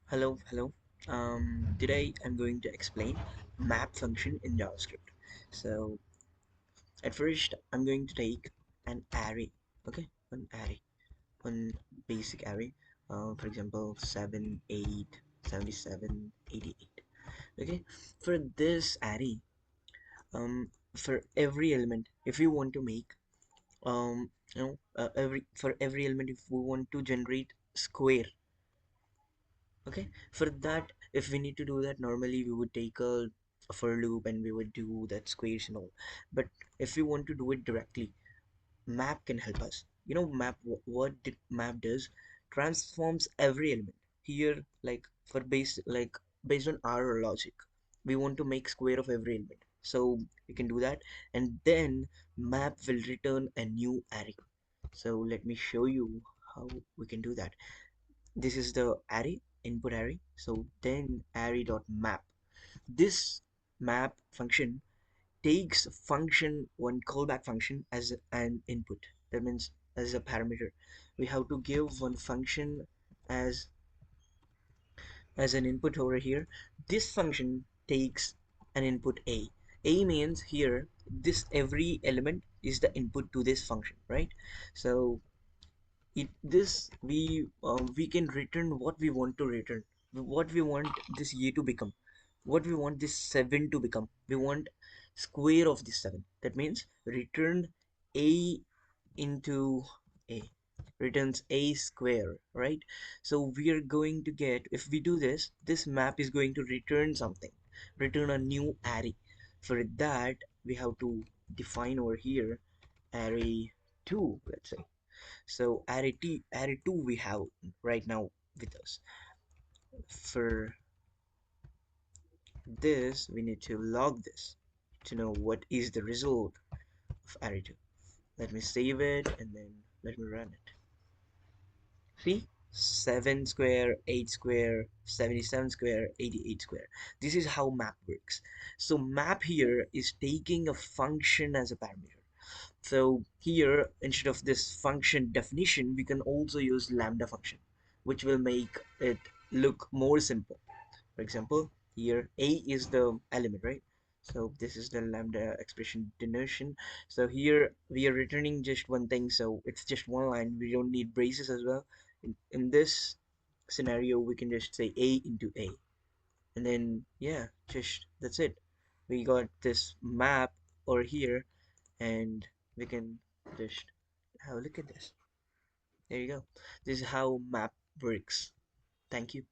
Hello. Today I'm going to explain map function in JavaScript. So at first I'm going to take an array, okay, one basic array. For example, 7, 8, 77, 88. Okay, for this array, for every element, if you want to make, every for every element, if we want to generate square. Okay, for that, if we need to do that, normally we would take a for loop and we would do that squares and all. But if we want to do it directly, map can help us. What map does? Transforms every element. Here, like for based on our logic, we want to make square of every element. So we can do that, and then map will return a new array. So let me show you how we can do that. This is the array, input array. So then array.map, this map function takes function one callback function as an input. That means as a parameter we have to give one function as an input over here. This function takes an input a means here this every element is the input to this function, right? So this we can return what we want to return, what we want this year to become, what we want this 7 to become. We want square of this 7. That means return a into a, returns a square, right? So we are going to get, if we do this, this map is going to return something, return a new array. For that we have to define over here array 2, let's say. So array 2 we have right now with us. For this we need to log this to know what is the result of array 2. Let me save it and then let me run it. See, 7 square, 8 square, 77 square, 88 square. This is how map works. So map here is taking a function as a parameter. So here, instead of this function definition, we can also use lambda function, which will make it look more simple. For example, here a is the element, right? So this is the lambda expression denotation. So here we are returning just one thing, so it's just one line. We don't need braces as well. In this scenario, we can just say a into a, and then yeah, just that's it. We got this map over here, and we can just have a look at this. There you go. This is how map works. Thank you.